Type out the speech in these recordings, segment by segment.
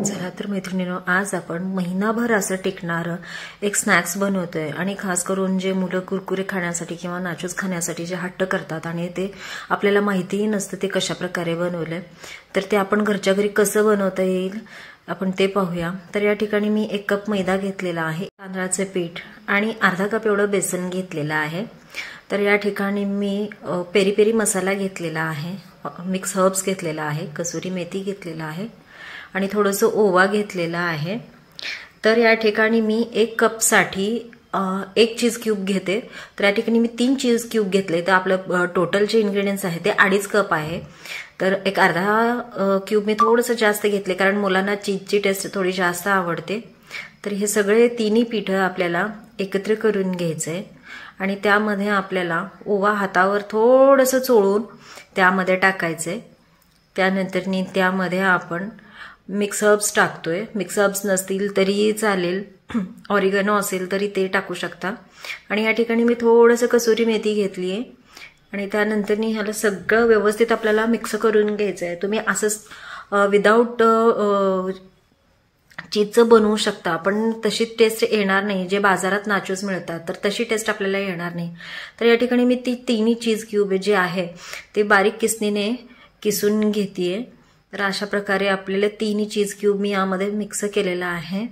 चला तर मैत्रिणींनो, आज आपण महिनाभर असं टिकणारं एक स्नॅक्स बनवतोय आणि खास करून जे मुलं कुरकुरे खाण्यासाठी किंवा नाचूस खाण्यासाठी जे हट्ट करतात आणि ते आपल्याला माहितीही नसतं ते कशा प्रकारे बनवलंय, तर ते आपण घरच्या घरी कसं बनवता येईल आपण ते पाहूया। तर या ठिकाणी मी 1 कप मैदा घेतलेला आहे, तांदळाचे पीठ आणि अर्धा कप एवढं बेसन घेतलेलं आहे। तर या ठिकाणी मी पेरी पेरी मसाला घेतलेला आहे, मिक्स हर्ब्स घेतलेला आहे, कसुरी मेथी घेतलेला आहे आणि थोडंसं ओवा घेतलेला आहे। तर या ठिकाणी मी 1 कप साठी 1 चीज क्यूब घेते। तर या ठिकाणी मी 3 चीज क्यूब घेतले, तर आपलं टोटल जे इन्ग्रेडियंट्स आहे ते 2.5 कप आहे। तर एक अर्धा क्यूब मी थोडंसं जास्त घेतले कारण मुलांना चीजची टेस्ट थोडी जास्त आवडते। तर हे सगळे तिन्ही पीठ आपल्याला एकत्र करून घ्यायचे आणि त्यामध्ये आपल्याला ओवा हातावर थोडंसं चोळून त्यामध्ये टाकायचे। त्यानंतर त्यामध्ये आपण मिक्स हर्ब्स टाकतोय, मिक्स हर्ब्स नसतील तरी चालेल, ऑरिगॅनो असेल तरी ते टाकू शकता। आणि या ठिकाणी मी थोडंसं कसुरी मेथी घेतली आहे आणि त्यानंतर ह्याला सगळं व्यवस्थित आपल्याला मिक्स करून घ्यायचं आहे। तुम्ही असं विदाउट चीजचं बनवू शकता, पण तशी टेस्ट येणार नाही, जे बाजारात नाचूस मिळतात तर तशी टेस्ट आपल्याला येणार नाही। तर या ठिकाणी मी ती तिन्ही चीज क्यूब जे आहे ते बारीक किसणीने किसून घेतेय। तर अशा प्रकारे आपल्याला तिन्ही चीज क्यूब मी यामध्ये मिक्स केलेला आहे।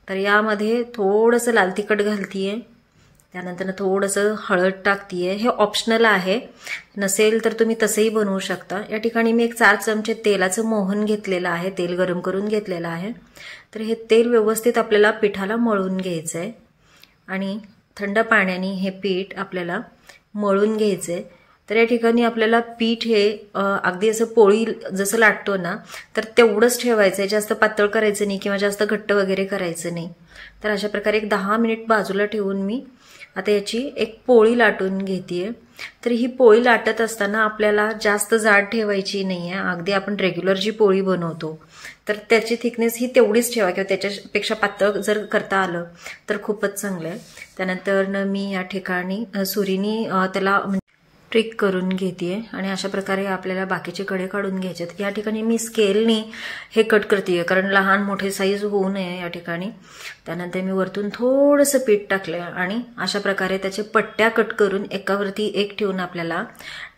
तर यामध्ये थोडंसं लाल तिखट घालतीये, त्यानंतर थोडंसं हळद टाकतीये, हे ऑप्शनल आहे, नसेल तर तुम्ही तसंही बनवू शकता। या ठिकाणी मी 4 चमचे तेलाचं मोहन घेतलेलं आहे, तेल गरम करून घेतलेलं आहे। तर हे तेल व्यवस्थित आपल्याला पिठाला मळून घ्यायचंय आणि थंड पाण्याने हे पीठ आपल्याला मळून घ्यायचंय। तर या ठिकाणी आपल्याला पीठ हे अगदी असं पोळी जसं लाटतो ना, तर तेवढंच ठेवायचंय, जास्त पातळ करायचं नाही किंवा जास्त घट्ट वगैरे करायचं नाही। तर अशा प्रकारे एक 10 मिनिट बाजूला ठेवून मी आता याची एक पोळी लाटून घेतेय। तर ही पोळी लाटत असताना आपल्याला जास्त जाड ठेवायची नाहीये, अगदी आपण रेग्युलर जी पोळी बनवतो तर त्याची थिकनेस ही तेवढीच ठेवा किंवा त्याच्यापेक्षा पातळ जर करता आलं तर खूपच चांगलं आहे। त्यानंतर मी या ठिकाणी सुरीनी त्याला ट्रिक करून घेतेय आणि अशा प्रकारे आपल्याला बाकीचे कडे काढून घ्यायचे। या ठिकाणी मी स्केलनी हे कट करतेय कारण लहान मोठे साईज होऊ नये या ठिकाणी। त्यानंतर मी वरतून थोडंसं पीठ टाकलंय आणि अशा प्रकारे त्याचे पट्ट्या कट करून एकावरती एक ठेवून आपल्याला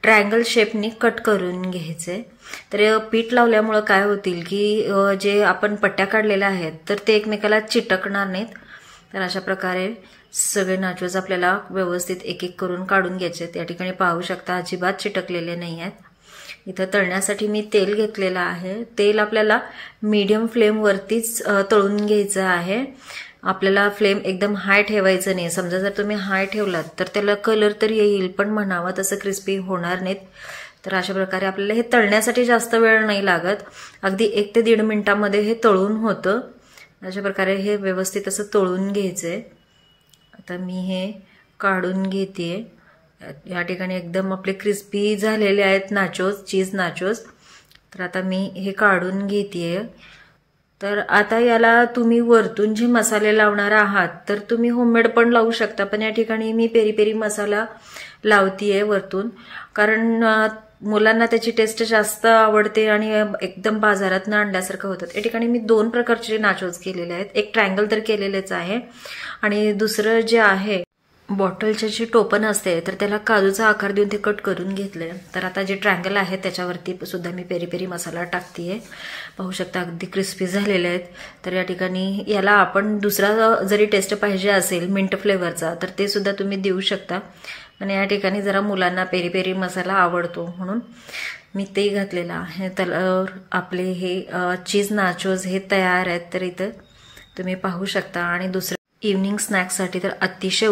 ट्रायंगल शेपनी कट करून घ्यायचे। तर पीठ लावल्यामुळे काय होतील की जे आपण पट्ट्या काढलेल्या आहेत तर ते एकमेकाला चिटकणार नाहीत। तर अशा प्रकारे सगळे नाचूस आपल्याला व्यवस्थित एक एक करून काढून घ्यायचे। या ठिकाणी पाहू शकता अजिबात चिटकलेले नाही आहेत। इथं तळण्यासाठी मी तेल घेतलेलं आहे, तेल आपल्याला मीडियम फ्लेम वरतीच तळून घ्यायचं आहे। आपल्याला फ्लेम एकदम हाय ठेवायचं नाही, समजा जर तुम्ही हाय ठेवलात तर त्याला कलर तर येईल पण म्हणावा तसं क्रिस्पी होणार नाहीत। तर अशा प्रकारे आपल्याला हे तळण्यासाठी जास्त वेळ नाही लागत, अगदी 1 ते 1.5 मिनिटामध्ये हे तळून होतं। अशा प्रकारे हे व्यवस्थित असं तळून घ्यायचंय। आता मी हे काढून घेतेय। या ठिकाणी एकदम आपले क्रिस्पी झालेले आहेत नाचोस, चीज नाचोस। तर आता मी हे काढून घेतेय। तर आता याला तुम्ही वरतून जे मसाले लावणार आहात तर तुम्ही होममेड पण लावू शकता, पण या ठिकाणी मी पेरी पेरी मसाला लावतीये वरतून कारण मुलांना त्याची टेस्ट जास्त आवडते आणि एकदम बाजारात आणल्यासारखं होतं। या ठिकाणी मी 2 प्रकारचे नाचोस केलेले आहेत, एक ट्रायंगल तर केलेलेच आहे आणि दुसरं जे आहे बॉटलच्या जी टोपण असते तर त्याला काजूचा आकार देऊन ते कट करून घेतलंय। तर आता जे ट्रायंगल आहे त्याच्यावरती सुद्धा मी पेरी पेरी मसाला टाकतेय, पाहू शकता अगदी क्रिस्पी झालेले आहेत। तर या ठिकाणी याला आपण दुसरा जरी टेस्ट पाहिजे असेल मिंट फ्लेवरचा तर ते सुद्धा तुम्ही देऊ शकता आणि या ठिकाणी जरा मुलांना पेरी पेरी मसाला आवडतो म्हणून मी ते घातलेलं आहे। तर आपले हे चीज नाचोस हे तयार आहेत। तर इथं तुम्ही पाहू शकता आणि दुसरं इव्हनिंग स्नॅक्ससाठी तर अतिशय